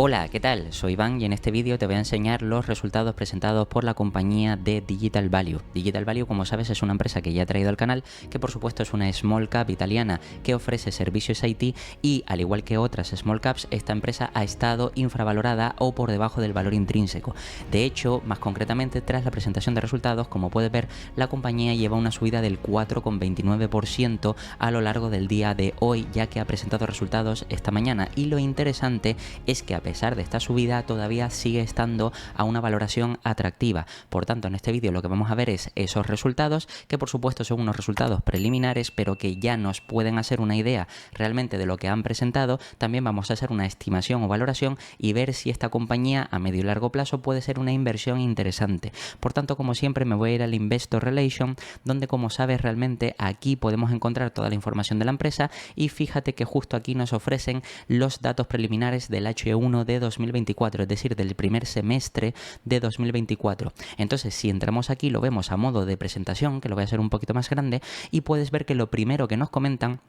Hola, ¿qué tal? Soy Iván y en este vídeo te voy a enseñar los resultados presentados por la compañía de Digital Value. Digital Value, como sabes, es una empresa que ya he traído al canal, que por supuesto es una small cap italiana que ofrece servicios IT y, al igual que otras small caps, esta empresa ha estado infravalorada o por debajo del valor intrínseco. De hecho, más concretamente, tras la presentación de resultados, como puedes ver, la compañía lleva una subida del 4,29% a lo largo del día de hoy, ya que ha presentado resultados esta mañana. Y lo interesante es que a pesar de esta subida todavía sigue estando a una valoración atractiva. Por tanto, en este vídeo lo que vamos a ver es esos resultados, que por supuesto son unos resultados preliminares, pero que ya nos pueden hacer una idea realmente de lo que han presentado. También vamos a hacer una estimación o valoración y ver si esta compañía a medio y largo plazo puede ser una inversión interesante. Por tanto, como siempre, me voy a ir al Investor Relation, donde, como sabes, realmente aquí podemos encontrar toda la información de la empresa y fíjate que justo aquí nos ofrecen los datos preliminares del H1 de 2024, es decir, del primer semestre de 2024. Entonces, si entramos aquí, lo vemos a modo de presentación, que lo voy a hacer un poquito más grande, y puedes ver que lo primero que nos comentan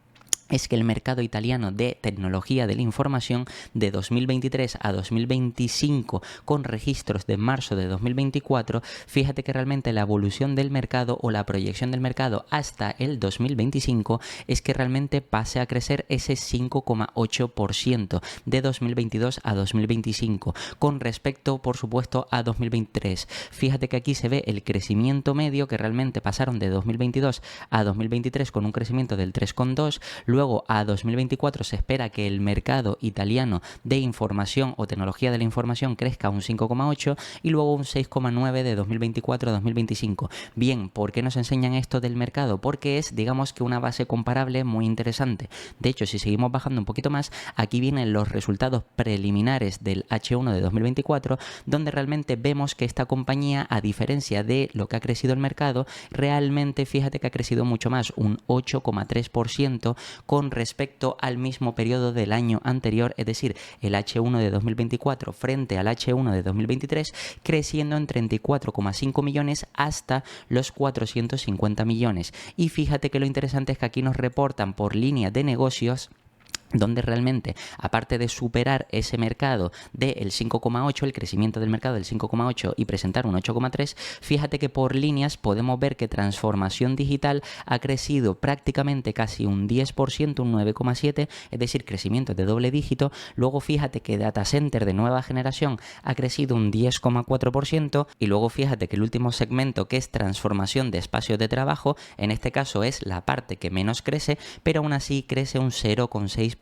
es que el mercado italiano de tecnología de la información de 2023 a 2025, con registros de marzo de 2024, fíjate que realmente la evolución del mercado o la proyección del mercado hasta el 2025 es que realmente pase a crecer ese 5,8% de 2022 a 2025, con respecto, por supuesto, a 2023. Fíjate que aquí se ve el crecimiento medio, que realmente pasaron de 2022 a 2023 con un crecimiento del 3,2%. Luego, a 2024 se espera que el mercado italiano de información o tecnología de la información crezca un 5,8 y luego un 6,9 de 2024 a 2025. Bien, ¿por qué nos enseñan esto del mercado? Porque es, digamos, que una base comparable muy interesante. De hecho, si seguimos bajando un poquito más, aquí vienen los resultados preliminares del H1 de 2024, donde realmente vemos que esta compañía, a diferencia de lo que ha crecido el mercado, realmente fíjate que ha crecido mucho más, un 8,3%, con respecto al mismo periodo del año anterior, es decir, el H1 de 2024 frente al H1 de 2023, creciendo en 34,5 millones hasta los 450 millones. Y fíjate que lo interesante es que aquí nos reportan por línea de negocios, donde realmente, aparte de superar ese mercado del 5,8, el crecimiento del mercado del 5,8 y presentar un 8,3, fíjate que por líneas podemos ver que transformación digital ha crecido prácticamente casi un 10%, un 9,7, es decir, crecimiento de doble dígito. Luego fíjate que data center de nueva generación ha crecido un 10,4% y luego fíjate que el último segmento, que es transformación de espacios de trabajo, en este caso es la parte que menos crece, pero aún así crece un 0,6%.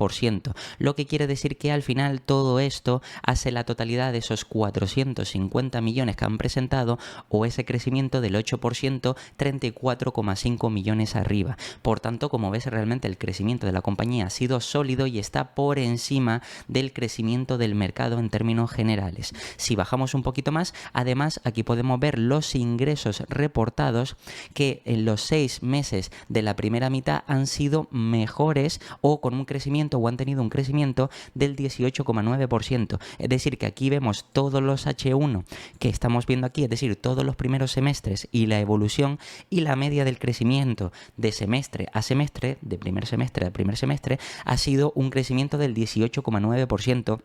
Lo que quiere decir que al final todo esto hace la totalidad de esos 450 millones que han presentado, o ese crecimiento del 8%, 34,5 millones arriba. Por tanto, como ves, realmente el crecimiento de la compañía ha sido sólido y está por encima del crecimiento del mercado en términos generales. Si bajamos un poquito más, además aquí podemos ver los ingresos reportados, que en los 6 meses de la primera mitad han sido mejores o con un crecimiento o han tenido un crecimiento del 18,9%. Es decir, que aquí vemos todos los H1 que estamos viendo aquí, es decir, todos los primeros semestres y la evolución, y la media del crecimiento de semestre a semestre, de primer semestre a primer semestre, ha sido un crecimiento del 18,9%.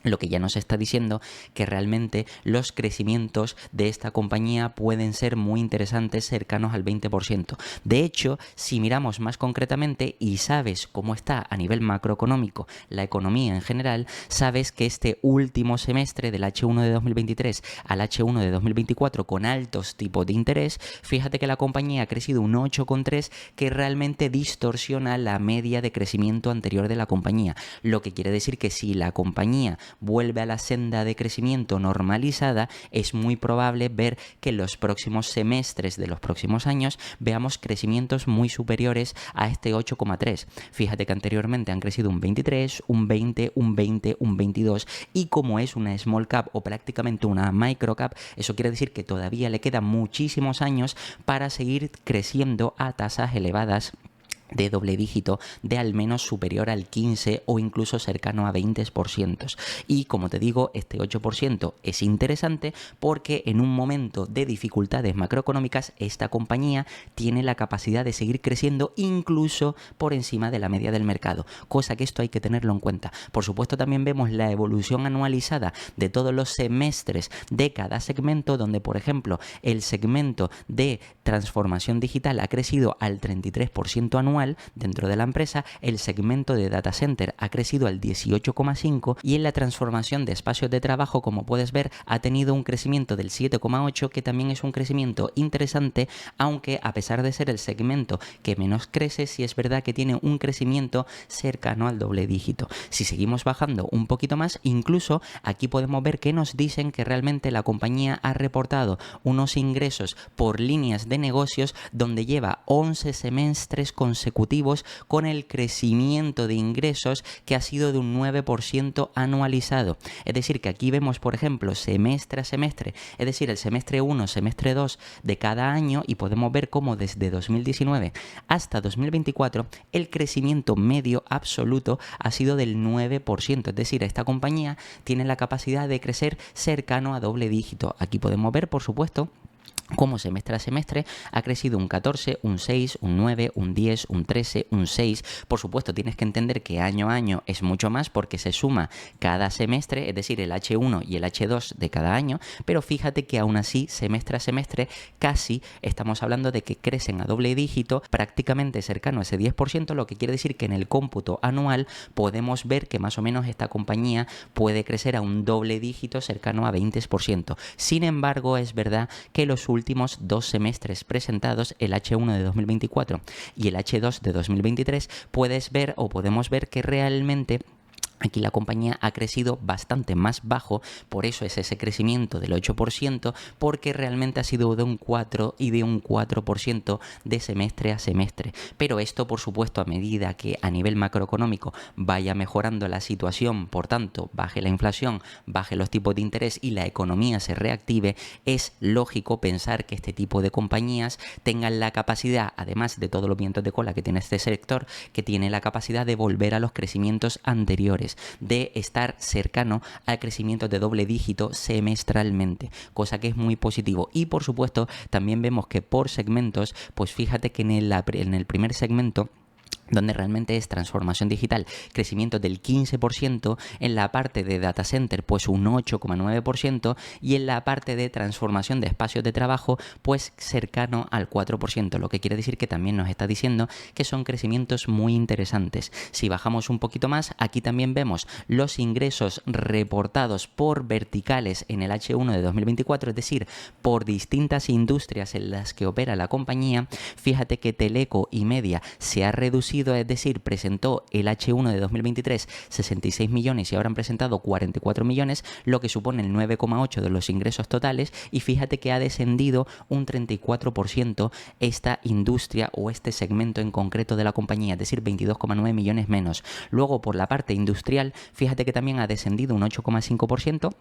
Lo que ya nos está diciendo que realmente los crecimientos de esta compañía pueden ser muy interesantes, cercanos al 20%. De hecho, si miramos más concretamente y sabes cómo está a nivel macroeconómico la economía en general, sabes que este último semestre del H1 de 2023 al H1 de 2024, con altos tipos de interés, fíjate que la compañía ha crecido un 8,3, que realmente distorsiona la media de crecimiento anterior de la compañía. Lo que quiere decir que si la compañía vuelve a la senda de crecimiento normalizada, es muy probable ver que en los próximos semestres de los próximos años veamos crecimientos muy superiores a este 8,3. Fíjate que anteriormente han crecido un 23, un 20, un 20, un 22, y como es una small cap o prácticamente una micro cap, eso quiere decir que todavía le quedan muchísimos años para seguir creciendo a tasas elevadas de doble dígito de al menos superior al 15 o incluso cercano a 20%. Y como te digo, este 8% es interesante porque en un momento de dificultades macroeconómicas esta compañía tiene la capacidad de seguir creciendo incluso por encima de la media del mercado, cosa que esto hay que tenerlo en cuenta. Por supuesto, también vemos la evolución anualizada de todos los semestres de cada segmento, donde por ejemplo el segmento de transformación digital ha crecido al 33% anual dentro de la empresa, el segmento de data center ha crecido al 18,5% y en la transformación de espacios de trabajo, como puedes ver, ha tenido un crecimiento del 7,8%, que también es un crecimiento interesante, aunque a pesar de ser el segmento que menos crece, sí es verdad que tiene un crecimiento cercano al doble dígito. Si seguimos bajando un poquito más, incluso aquí podemos ver que nos dicen que realmente la compañía ha reportado unos ingresos por líneas de negocios donde lleva 11 semestres consecutivos con el crecimiento de ingresos que ha sido de un 9% anualizado. Es decir, que aquí vemos, por ejemplo, semestre a semestre, es decir, el semestre 1, semestre 2 de cada año, y podemos ver cómo desde 2019 hasta 2024 el crecimiento medio absoluto ha sido del 9%. Es decir, esta compañía tiene la capacidad de crecer cercano a doble dígito. Aquí podemos ver, por supuesto, como semestre a semestre ha crecido un 14, un 6, un 9, un 10, un 13, un 6. Por supuesto, tienes que entender que año a año es mucho más porque se suma cada semestre, es decir, el H1 y el H2 de cada año, pero fíjate que aún así, semestre a semestre, casi estamos hablando de que crecen a doble dígito, prácticamente cercano a ese 10%, lo que quiere decir que en el cómputo anual podemos ver que más o menos esta compañía puede crecer a un doble dígito cercano a 20%. Sin embargo, es verdad que los últimos dos semestres presentados, el H1 de 2024 y el H2 de 2023, puedes ver o podemos ver que realmente aquí la compañía ha crecido bastante más bajo, por eso es ese crecimiento del 8%, porque realmente ha sido de un 4 y de un 4% de semestre a semestre. Pero esto, por supuesto, a medida que a nivel macroeconómico vaya mejorando la situación, por tanto, baje la inflación, baje los tipos de interés y la economía se reactive, es lógico pensar que este tipo de compañías tengan la capacidad, además de todos los vientos de cola que tiene este sector, que tiene la capacidad de volver a los crecimientos anteriores, de estar cercano al crecimiento de doble dígito semestralmente, cosa que es muy positivo. Y por supuesto también vemos que por segmentos, pues fíjate que en el primer segmento, donde realmente es transformación digital, crecimiento del 15%, en la parte de data center pues un 8,9% y en la parte de transformación de espacios de trabajo pues cercano al 4%, lo que quiere decir que también nos está diciendo que son crecimientos muy interesantes. Si bajamos un poquito más, aquí también vemos los ingresos reportados por verticales en el H1 de 2024, es decir, por distintas industrias en las que opera la compañía. Fíjate que teleco y media se ha reducido, es decir, presentó el H1 de 2023 66 millones y ahora han presentado 44 millones, lo que supone el 9,8% de los ingresos totales, y fíjate que ha descendido un 34% esta industria o este segmento en concreto de la compañía, es decir, 22,9 millones menos. Luego, por la parte industrial, fíjate que también ha descendido un 8,5%,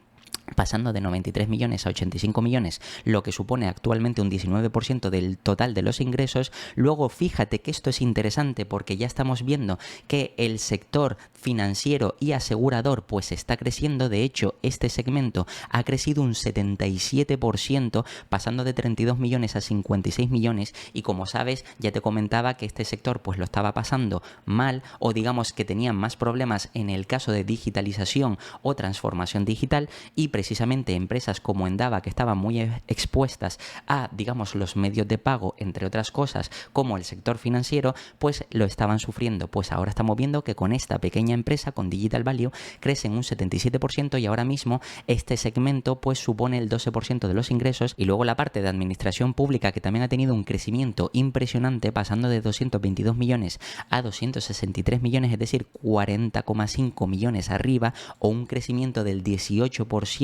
pasando de 93 millones a 85 millones, lo que supone actualmente un 19% del total de los ingresos. Luego fíjate que esto es interesante porque ya estamos viendo que el sector financiero y asegurador pues está creciendo. De hecho, este segmento ha crecido un 77%, pasando de 32 millones a 56 millones, y como sabes, ya te comentaba que este sector pues lo estaba pasando mal, o digamos que tenían más problemas en el caso de digitalización o transformación digital, y precisamente empresas como Endava, que estaban muy expuestas a, digamos, los medios de pago, entre otras cosas, como el sector financiero, pues lo estaban sufriendo. Pues ahora estamos viendo que con esta pequeña empresa, con Digital Value, crecen un 77% y ahora mismo este segmento pues supone el 12% de los ingresos. Y luego la parte de administración pública, que también ha tenido un crecimiento impresionante, pasando de 222 millones a 263 millones, es decir, 40,5 millones arriba, o un crecimiento del 18%,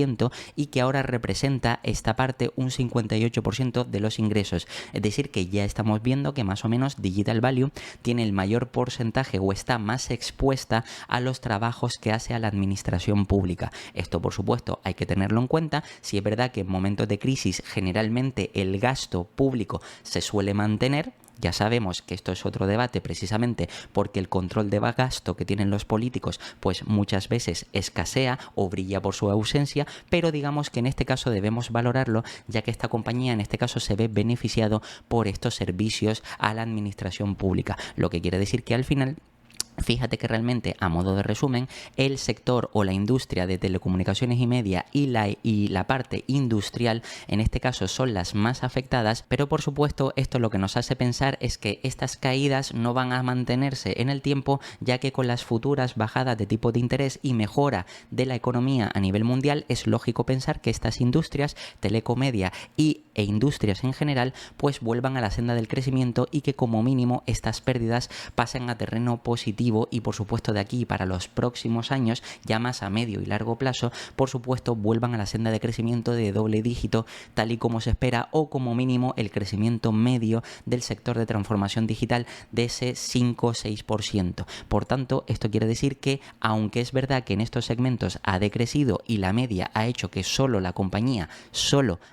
y que ahora representa esta parte un 58% de los ingresos. Es decir, que ya estamos viendo que más o menos Digital Value tiene el mayor porcentaje o está más expuesta a los trabajos que hace a la administración pública. Esto, por supuesto, hay que tenerlo en cuenta. Si es verdad que en momentos de crisis generalmente el gasto público se suele mantener, Ya sabemos que esto es otro debate precisamente porque el control de gasto que tienen los políticos pues muchas veces escasea o brilla por su ausencia, pero digamos que en este caso debemos valorarlo, ya que esta compañía en este caso se ve beneficiado por estos servicios a la administración pública, lo que quiere decir que al final, fíjate que realmente, a modo de resumen, el sector o la industria de telecomunicaciones y media y la parte industrial, en este caso, son las más afectadas, pero por supuesto esto lo que nos hace pensar es que estas caídas no van a mantenerse en el tiempo, ya que con las futuras bajadas de tipo de interés y mejora de la economía a nivel mundial, es lógico pensar que estas industrias, telecomedia e industrias en general, pues vuelvan a la senda del crecimiento y que como mínimo estas pérdidas pasen a terreno positivo y por supuesto de aquí para los próximos años, ya más a medio y largo plazo, por supuesto vuelvan a la senda de crecimiento de doble dígito tal y como se espera, o como mínimo el crecimiento medio del sector de transformación digital de ese 5-6%. Por tanto, esto quiere decir que aunque es verdad que en estos segmentos ha decrecido y la media ha hecho que solo la compañía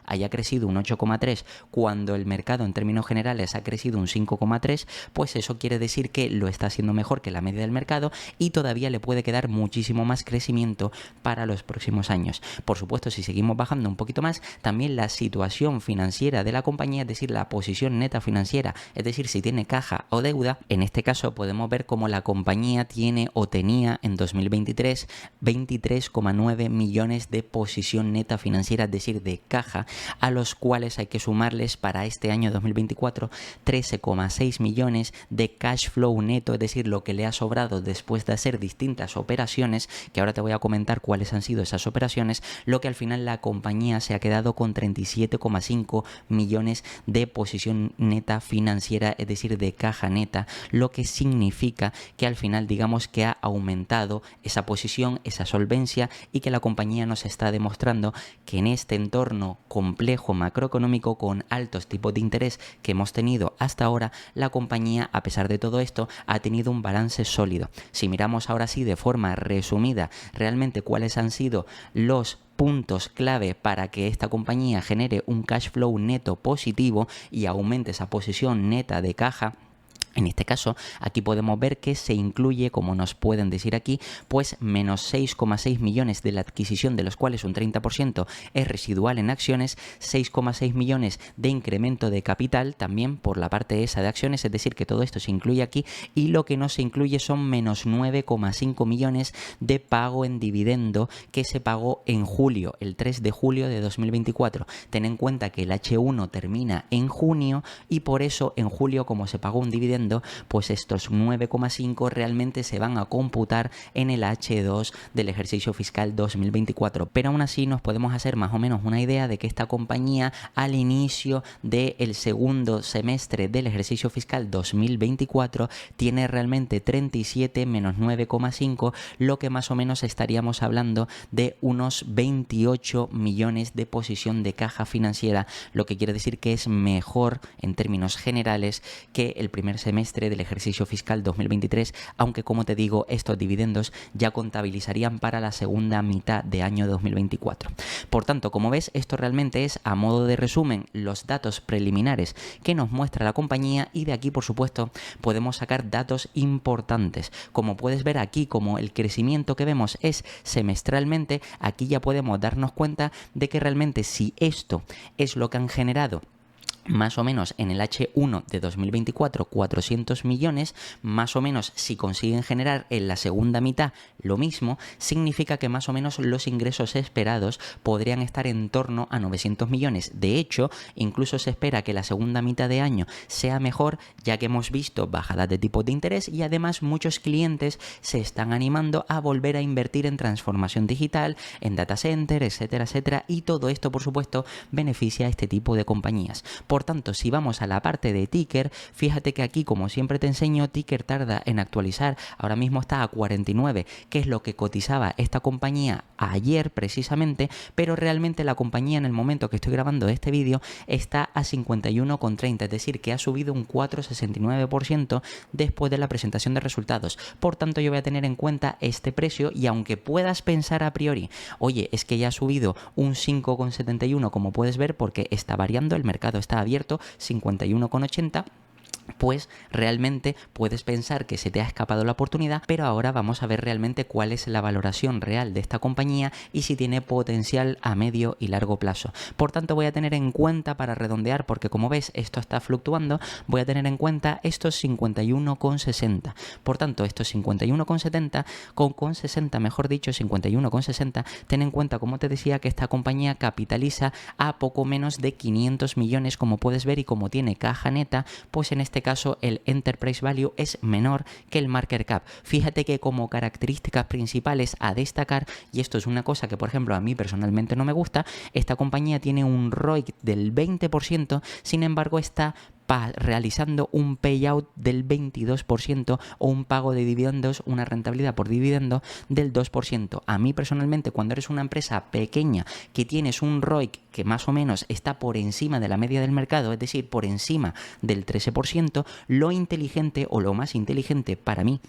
haya crecido un 8,3 cuando el mercado en términos generales ha crecido un 5,3, pues eso quiere decir que lo está haciendo mejor que la media del mercado y todavía le puede quedar muchísimo más crecimiento para los próximos años. Por supuesto, si seguimos bajando un poquito más, también la situación financiera de la compañía, es decir, la posición neta financiera, es decir, si tiene caja o deuda, en este caso podemos ver cómo la compañía tiene o tenía en 2023 23,9 millones de posición neta financiera, es decir, de caja, a los cuales hay que sumarles para este año 2024 13,6 millones de cash flow neto, es decir, lo que le ha sobrado después de hacer distintas operaciones, que ahora te voy a comentar cuáles han sido esas operaciones, lo que al final la compañía se ha quedado con 37,5 millones de posición neta financiera, es decir, de caja neta, lo que significa que al final digamos que ha aumentado esa posición, esa solvencia, y que la compañía nos está demostrando que en este entorno complejo macroeconómico con altos tipos de interés que hemos tenido hasta ahora, la compañía, a pesar de todo esto, ha tenido un balance sólido. Si miramos ahora sí de forma resumida realmente cuáles han sido los puntos clave para que esta compañía genere un cash flow neto positivo y aumente esa posición neta de caja, en este caso, aquí podemos ver que se incluye, como nos pueden decir aquí, pues menos 6,6 millones de la adquisición, de los cuales un 30% es residual en acciones, 6,6 millones de incremento de capital también por la parte esa de acciones, es decir, que todo esto se incluye aquí, y lo que no se incluye son menos 9,5 millones de pago en dividendo que se pagó en julio, el 3 de julio de 2024. Ten en cuenta que el H1 termina en junio y por eso en julio, como se pagó un dividendo, pues estos 9,5 realmente se van a computar en el H2 del ejercicio fiscal 2024, pero aún así nos podemos hacer más o menos una idea de que esta compañía al inicio del segundo semestre del ejercicio fiscal 2024 tiene realmente 37 menos 9,5, lo que más o menos estaríamos hablando de unos 28 millones de posición de caja financiera, lo que quiere decir que es mejor en términos generales que el primer semestre del ejercicio fiscal 2023, aunque como te digo, estos dividendos ya contabilizarían para la segunda mitad de año 2024. Por tanto, como ves, esto realmente es, a modo de resumen, los datos preliminares que nos muestra la compañía, y de aquí, por supuesto, podemos sacar datos importantes. Como puedes ver aquí, como el crecimiento que vemos es semestralmente, aquí ya podemos darnos cuenta de que realmente si esto es lo que han generado más o menos en el H1 de 2024 400 millones, más o menos si consiguen generar en la segunda mitad lo mismo, significa que más o menos los ingresos esperados podrían estar en torno a 900 millones. De hecho, incluso se espera que la segunda mitad de año sea mejor, ya que hemos visto bajadas de tipos de interés y además muchos clientes se están animando a volver a invertir en transformación digital, en data center, etcétera, etcétera, y todo esto, por supuesto, beneficia a este tipo de compañías. Por tanto, si vamos a la parte de ticker, fíjate que aquí, como siempre te enseño, ticker tarda en actualizar, ahora mismo está a 49, que es lo que cotizaba esta compañía ayer precisamente, pero realmente la compañía en el momento que estoy grabando este vídeo está a 51,30, es decir, que ha subido un 4,69% después de la presentación de resultados. Por tanto, yo voy a tener en cuenta este precio, y aunque puedas pensar a priori, oye, es que ya ha subido un 5,71, como puedes ver, porque está variando, el mercado está abierto, 51,80, pues realmente puedes pensar que se te ha escapado la oportunidad, pero ahora vamos a ver realmente cuál es la valoración real de esta compañía y si tiene potencial a medio y largo plazo. Por tanto, voy a tener en cuenta, para redondear, porque como ves esto está fluctuando, voy a tener en cuenta estos 51,60. Por tanto, estos 51,70 con 60, mejor dicho, 51,60, ten en cuenta, como te decía, que esta compañía capitaliza a poco menos de 500 millones, como puedes ver, y como tiene caja neta, pues en este caso el Enterprise Value es menor que el Market Cap. Fíjate que como características principales a destacar, y esto es una cosa que por ejemplo a mí personalmente no me gusta, esta compañía tiene un ROIC del 20%, sin embargo está realizando un payout del 22% o un pago de dividendos, una rentabilidad por dividendo del 2%. A mí personalmente, cuando eres una empresa pequeña que tienes un ROIC que más o menos está por encima de la media del mercado, es decir, por encima del 13%, lo inteligente o lo más inteligente para mí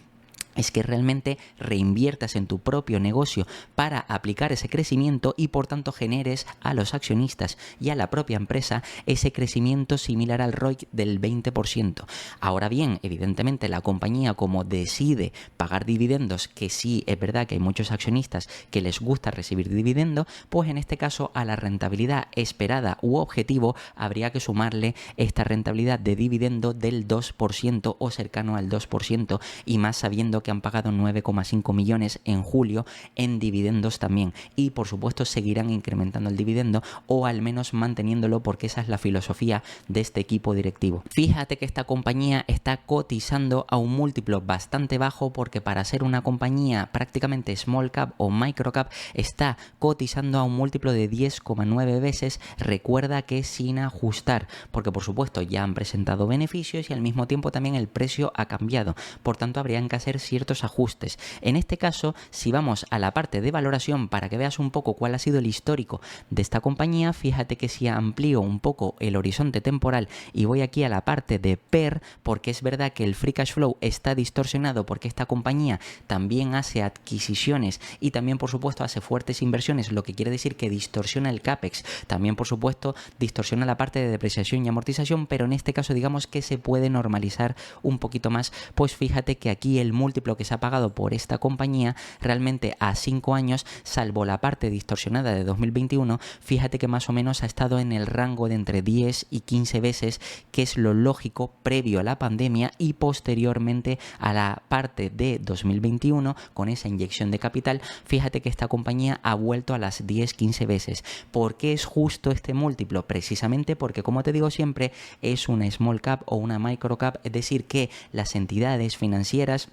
es que realmente reinviertas en tu propio negocio para aplicar ese crecimiento y por tanto generes a los accionistas y a la propia empresa ese crecimiento similar al ROIC del 20%. Ahora bien, evidentemente la compañía, como decide pagar dividendos, que sí es verdad que hay muchos accionistas que les gusta recibir dividendo, pues en este caso a la rentabilidad esperada u objetivo habría que sumarle esta rentabilidad de dividendo del 2% o cercano al 2%, y más sabiendo que han pagado 9,5 millones en julio en dividendos también, y por supuesto seguirán incrementando el dividendo o al menos manteniéndolo, porque esa es la filosofía de este equipo directivo. Fíjate que esta compañía está cotizando a un múltiplo bastante bajo, porque para ser una compañía prácticamente small cap o micro cap está cotizando a un múltiplo de 10,9 veces. Recuerda que sin ajustar, porque por supuesto ya han presentado beneficios y al mismo tiempo también el precio ha cambiado, por tanto habrían que hacer ciertos ajustes. En este caso, si vamos a la parte de valoración para que veas un poco cuál ha sido el histórico de esta compañía, fíjate que si amplío un poco el horizonte temporal y voy aquí a la parte de PER, porque es verdad que el free cash flow está distorsionado porque esta compañía también hace adquisiciones y también por supuesto hace fuertes inversiones, lo que quiere decir que distorsiona el CAPEX, también por supuesto distorsiona la parte de depreciación y amortización, pero en este caso digamos que se puede normalizar un poquito más. Pues fíjate que aquí el múltiplo que se ha pagado por esta compañía realmente a 5 años, salvo la parte distorsionada de 2021, fíjate que más o menos ha estado en el rango de entre 10 y 15 veces, que es lo lógico previo a la pandemia y posteriormente a la parte de 2021 con esa inyección de capital. Fíjate que esta compañía ha vuelto a las 10-15 veces. ¿Por qué es justo este múltiplo? Precisamente porque, como te digo siempre, es una small cap o una micro cap, es decir, que las entidades financieras,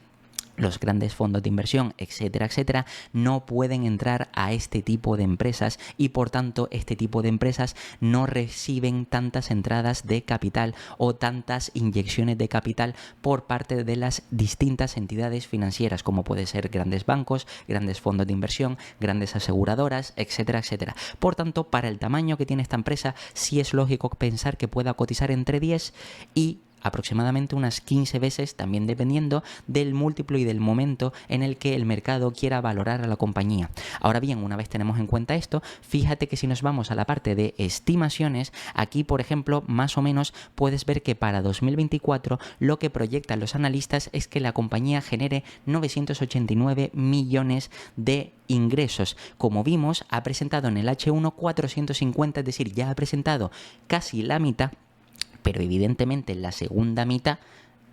los grandes fondos de inversión, etcétera, etcétera, no pueden entrar a este tipo de empresas y por tanto este tipo de empresas no reciben tantas entradas de capital o tantas inyecciones de capital por parte de las distintas entidades financieras, como puede ser grandes bancos, grandes fondos de inversión, grandes aseguradoras, etcétera, etcétera. Por tanto, para el tamaño que tiene esta empresa, sí es lógico pensar que pueda cotizar entre 10 y aproximadamente unas 15 veces, también dependiendo del múltiplo y del momento en el que el mercado quiera valorar a la compañía. Ahora bien, una vez tenemos en cuenta esto, fíjate que si nos vamos a la parte de estimaciones, aquí por ejemplo más o menos puedes ver que para 2024 lo que proyectan los analistas es que la compañía genere 989 millones de ingresos. Como vimos, ha presentado en el H1 450, es decir, ya ha presentado casi la mitad, pero evidentemente en la segunda mitad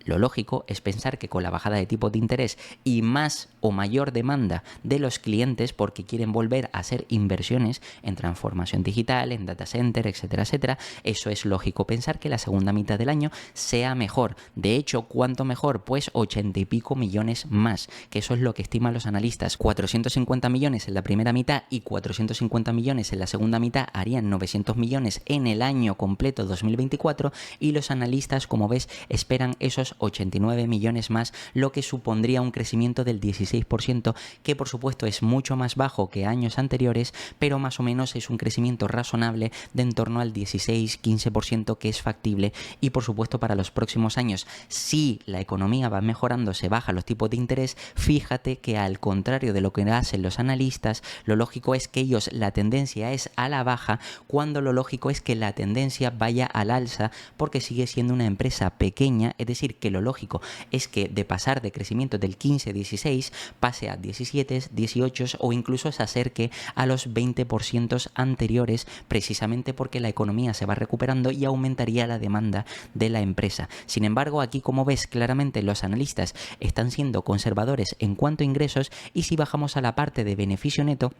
lo lógico es pensar que con la bajada de tipos de interés y más o mayor demanda de los clientes, porque quieren volver a hacer inversiones en transformación digital, en data center, etcétera, etcétera, eso es lógico pensar que la segunda mitad del año sea mejor. De hecho, ¿cuánto mejor? Pues 80 y pico millones más, que eso es lo que estiman los analistas. 450 millones en la primera mitad y 450 millones en la segunda mitad harían 900 millones en el año completo 2024, y los analistas, como ves, esperan esos 89 millones más, lo que supondría un crecimiento del 16%, que por supuesto es mucho más bajo que años anteriores, pero más o menos es un crecimiento razonable de en torno al 16-15% que es factible. Y por supuesto para los próximos años, si la economía va mejorando, se bajan los tipos de interés, fíjate que al contrario de lo que hacen los analistas, lo lógico es que ellos la tendencia es a la baja, cuando lo lógico es que la tendencia vaya al alza, porque sigue siendo una empresa pequeña. Es decir, que lo lógico es que de pasar de crecimiento del 15-16 pase a 17, 18 o incluso se acerque a los 20% anteriores, precisamente porque la economía se va recuperando y aumentaría la demanda de la empresa. Sin embargo, aquí, como ves, claramente los analistas están siendo conservadores en cuanto a ingresos, y si bajamos a la parte de beneficio neto,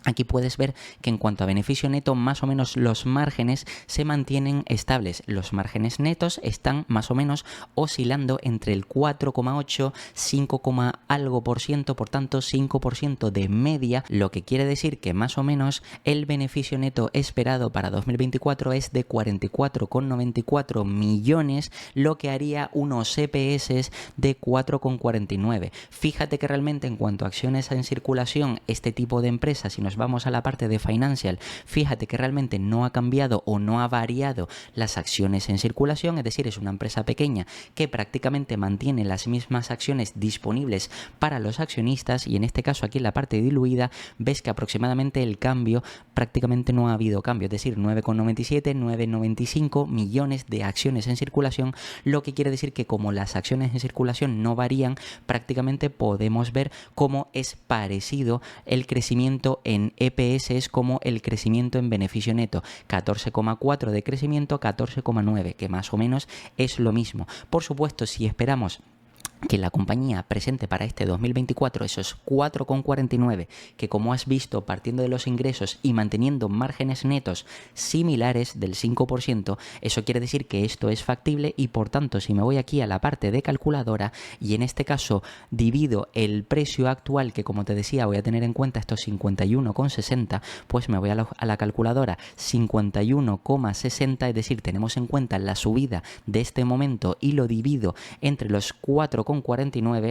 aquí puedes ver que en cuanto a beneficio neto, más o menos los márgenes se mantienen estables. Los márgenes netos están más o menos oscilando entre el 4,8, 5, algo por ciento, por tanto 5% de media, lo que quiere decir que más o menos el beneficio neto esperado para 2024 es de 44,94 millones, lo que haría unos EPS de 4,49. Fíjate que realmente en cuanto a acciones en circulación, este tipo de empresas, si nos vamos a la parte de financial, fíjate que realmente no ha cambiado o no ha variado las acciones en circulación. Es decir, es una empresa pequeña que prácticamente mantiene las mismas acciones disponibles para los accionistas, y en este caso aquí en la parte diluida ves que aproximadamente el cambio prácticamente no ha habido cambio, es decir, 9,97, 9,95 millones de acciones en circulación, lo que quiere decir que como las acciones en circulación no varían, prácticamente podemos ver cómo es parecido el crecimiento en EPS como el crecimiento en beneficio neto, 14,4 de crecimiento, 14,9, que más o menos es lo mismo. Por supuesto, si esperamos que la compañía presente para este 2024 esos 4,49, que como has visto, partiendo de los ingresos y manteniendo márgenes netos similares del 5%, eso quiere decir que esto es factible. Y por tanto, si me voy aquí a la parte de calculadora y en este caso divido el precio actual, que como te decía voy a tener en cuenta estos 51,60, pues me voy a la calculadora, 51,60, es decir, tenemos en cuenta la subida de este momento y lo divido entre los 4,49,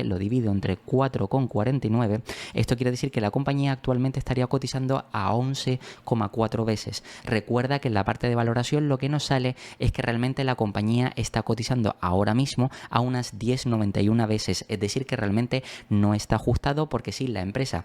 lo divido entre 4,49, esto quiere decir que la compañía actualmente estaría cotizando a 11,4 veces. Recuerda que en la parte de valoración lo que nos sale es que realmente la compañía está cotizando ahora mismo a unas 10,91 veces, es decir, que realmente no está ajustado, porque sí, la empresa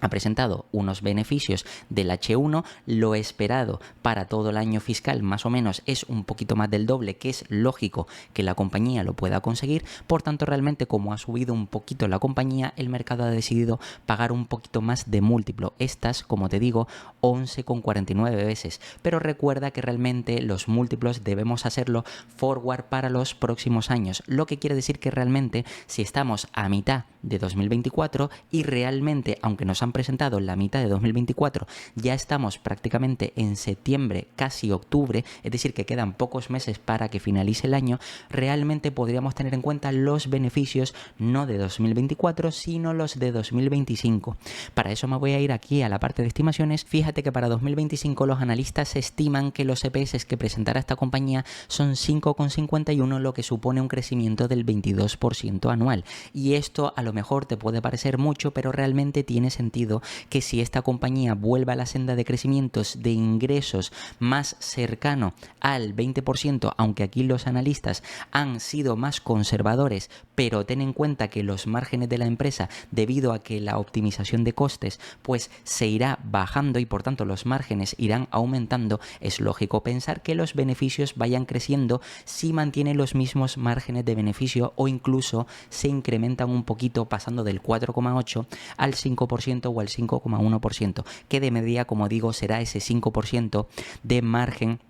ha presentado unos beneficios del H1, lo esperado para todo el año fiscal más o menos es un poquito más del doble, que es lógico que la compañía lo pueda conseguir. Por tanto, realmente como ha subido un poquito la compañía, el mercado ha decidido pagar un poquito más de múltiplo. Estas, como te digo, 11,49 veces. Pero recuerda que realmente los múltiplos debemos hacerlo forward para los próximos años, lo que quiere decir que realmente si estamos a mitad de 2024 y realmente, aunque nos han presentado la mitad de 2024, ya estamos prácticamente en septiembre, casi octubre, es decir, que quedan pocos meses para que finalice el año, realmente podríamos tener en cuenta los beneficios no de 2024, sino los de 2025. Para eso me voy a ir aquí a la parte de estimaciones. Fíjate que para 2025 los analistas estiman que los EPS que presentará esta compañía son 5,51, lo que supone un crecimiento del 22% anual. Y esto a lo mejor te puede parecer mucho, pero realmente tiene sentido que si esta compañía vuelve a la senda de crecimientos de ingresos más cercano al 20%, aunque aquí los analistas han sido más conservadores, pero ten en cuenta que los márgenes de la empresa, debido a que la optimización de costes pues se irá bajando y por tanto los márgenes irán aumentando, es lógico pensar que los beneficios vayan creciendo si mantiene los mismos márgenes de beneficio o incluso se incrementan un poquito, pasando del 4,8 al 5% o al 5,1%, que de media, como digo, será ese 5% de margen.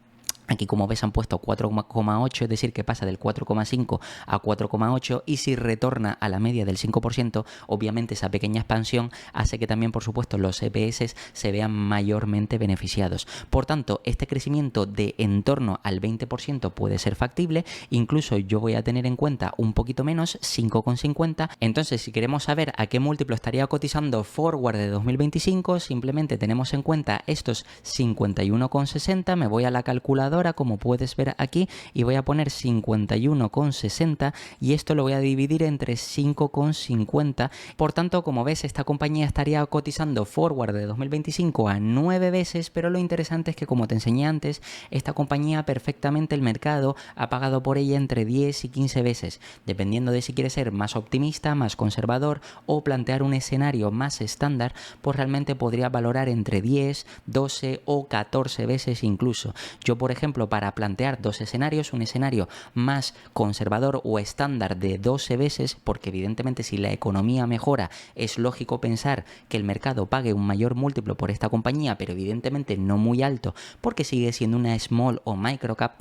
Aquí, como ves, han puesto 4,8, es decir, que pasa del 4,5 a 4,8, y si retorna a la media del 5%, obviamente esa pequeña expansión hace que también, por supuesto, los EPS se vean mayormente beneficiados. Por tanto, este crecimiento de en torno al 20% puede ser factible, incluso yo voy a tener en cuenta un poquito menos, 5,50. Entonces, si queremos saber a qué múltiplo estaría cotizando forward de 2025, simplemente tenemos en cuenta estos 51,60, me voy a la calculadora ahora, como puedes ver aquí, y voy a poner 51,60 y esto lo voy a dividir entre 5,50. Por tanto, como ves, esta compañía estaría cotizando forward de 2025 a 9 veces, pero lo interesante es que, como te enseñé antes, esta compañía perfectamente el mercado ha pagado por ella entre 10 y 15 veces, dependiendo de si quieres ser más optimista, más conservador o plantear un escenario más estándar, pues realmente podría valorar entre 10, 12 o 14 veces incluso. Yo, por ejemplo, para plantear dos escenarios, un escenario más conservador o estándar de 12 veces, porque evidentemente si la economía mejora es lógico pensar que el mercado pague un mayor múltiplo por esta compañía, pero evidentemente no muy alto porque sigue siendo una small o micro cap.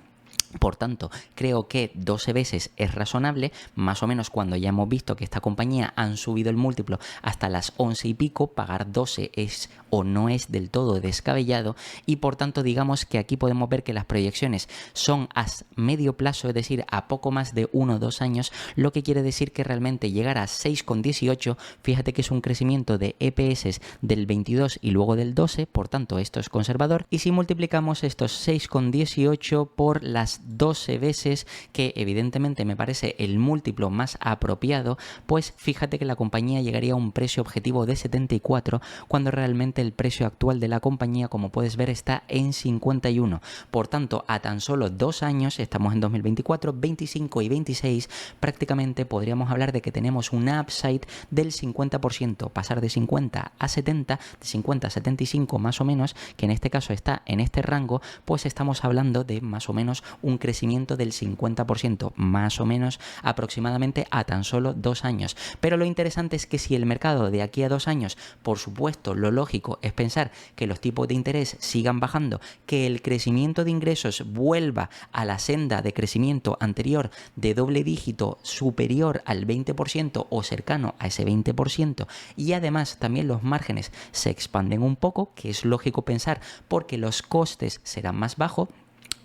Por tanto, creo que 12 veces es razonable, más o menos cuando ya hemos visto que esta compañía han subido el múltiplo hasta las 11 y pico, pagar 12 es o no es del todo descabellado y por tanto digamos que aquí podemos ver que las proyecciones son a medio plazo, es decir, a poco más de 1 o 2 años, lo que quiere decir que realmente llegar a 6,18, fíjate que es un crecimiento de EPS del 22 y luego del 12, por tanto esto es conservador, y si multiplicamos estos 6,18 por las 12 veces, que evidentemente me parece el múltiplo más apropiado, pues fíjate que la compañía llegaría a un precio objetivo de 74 cuando realmente el precio actual de la compañía, como puedes ver, está en 51. Por tanto, a tan solo 2 años, estamos en 2024, 25 y 26, prácticamente podríamos hablar de que tenemos un upside del 50%, pasar de 50 a 70, de 50 a 75 más o menos, que en este caso está en este rango, pues estamos hablando de más o menos un crecimiento del 50%, más o menos aproximadamente a tan solo 2 años. Pero lo interesante es que si el mercado de aquí a 2 años, por supuesto, lo lógico es pensar que los tipos de interés sigan bajando, que el crecimiento de ingresos vuelva a la senda de crecimiento anterior de doble dígito superior al 20% o cercano a ese 20%, y además también los márgenes se expanden un poco, que es lógico pensar porque los costes serán más bajos,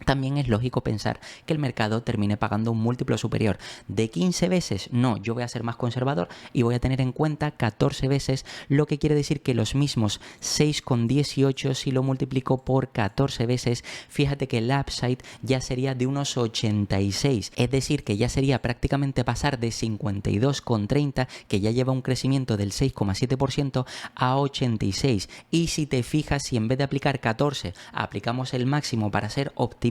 también es lógico pensar que el mercado termine pagando un múltiplo superior. ¿De 15 veces? No, yo voy a ser más conservador y voy a tener en cuenta 14 veces, lo que quiere decir que los mismos 6,18 si lo multiplico por 14 veces, fíjate que el upside ya sería de unos 86, es decir, que ya sería prácticamente pasar de 52,30, que ya lleva un crecimiento del 6,7%, a 86. Y si te fijas, si en vez de aplicar 14 aplicamos el máximo para ser optimistas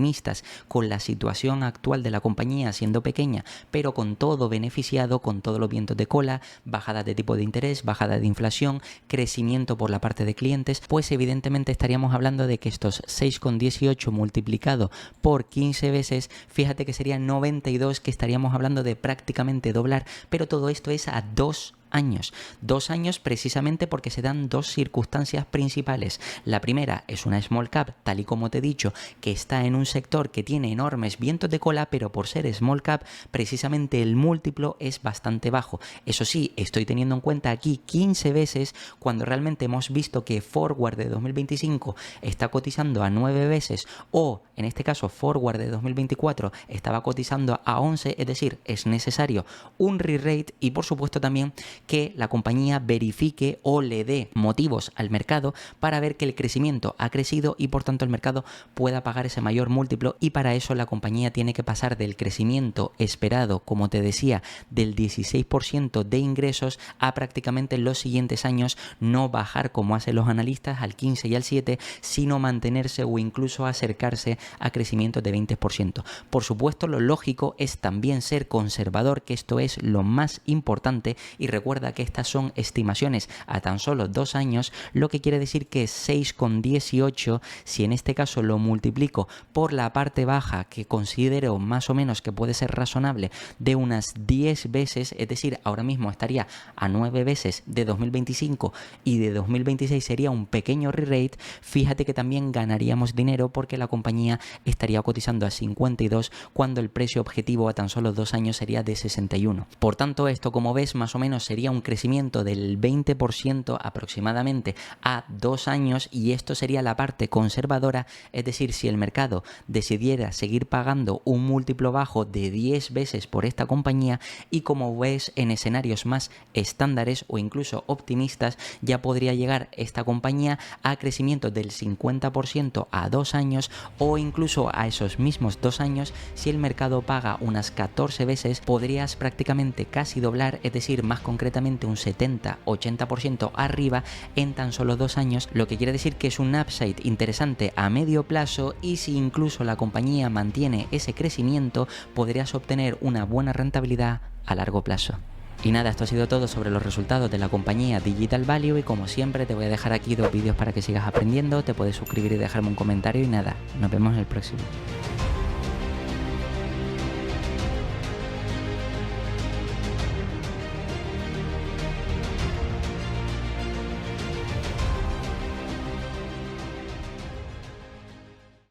con la situación actual de la compañía siendo pequeña, pero con todo beneficiado, con todos los vientos de cola, bajada de tipo de interés, bajada de inflación, crecimiento por la parte de clientes, pues evidentemente estaríamos hablando de que estos 6,18 multiplicado por 15 veces, fíjate que serían 92, que estaríamos hablando de prácticamente doblar, pero todo esto es a 2 años. 2 años precisamente porque se dan dos circunstancias principales. La primera es una small cap, tal y como te he dicho, que está en un sector que tiene enormes vientos de cola, pero por ser small cap, precisamente el múltiplo es bastante bajo. Eso sí, estoy teniendo en cuenta aquí 15 veces cuando realmente hemos visto que forward de 2025 está cotizando a 9 veces, o en este caso forward de 2024 estaba cotizando a 11, es decir, es necesario un re-rate y por supuesto también que la compañía verifique o le dé motivos al mercado para ver que el crecimiento ha crecido y por tanto el mercado pueda pagar ese mayor múltiplo, y para eso la compañía tiene que pasar del crecimiento esperado, como te decía, del 16% de ingresos a prácticamente en los siguientes años no bajar como hacen los analistas al 15 y al 7, sino mantenerse o incluso acercarse a crecimientos de 20%. Por supuesto, lo lógico es también ser conservador, que esto es lo más importante, y recuerda que estas son estimaciones a tan solo 2 años, lo que quiere decir que 6,18, si en este caso lo multiplico por la parte baja, que considero más o menos que puede ser razonable, de unas 10 veces, es decir, ahora mismo estaría a 9 veces de 2025 y de 2026 sería un pequeño re-rate, fíjate que también ganaríamos dinero porque la compañía estaría cotizando a 52 cuando el precio objetivo a tan solo 2 años sería de 61. Por tanto, esto, como ves, más o menos sería sería un crecimiento del 20% aproximadamente a 2 años, y esto sería la parte conservadora, es decir, si el mercado decidiera seguir pagando un múltiplo bajo de 10 veces por esta compañía, y como ves en escenarios más estándares o incluso optimistas, ya podría llegar esta compañía a crecimiento del 50% a 2 años, o incluso a esos mismos 2 años, si el mercado paga unas 14 veces, podrías prácticamente casi doblar, es decir, más concretamente un 70-80% arriba en tan solo 2 años, lo que quiere decir que es un upside interesante a medio plazo, y si incluso la compañía mantiene ese crecimiento, podrías obtener una buena rentabilidad a largo plazo. Y nada, esto ha sido todo sobre los resultados de la compañía Digital Value, y como siempre te voy a dejar aquí 2 vídeos para que sigas aprendiendo, te puedes suscribir y dejarme un comentario, y nada, nos vemos en el próximo.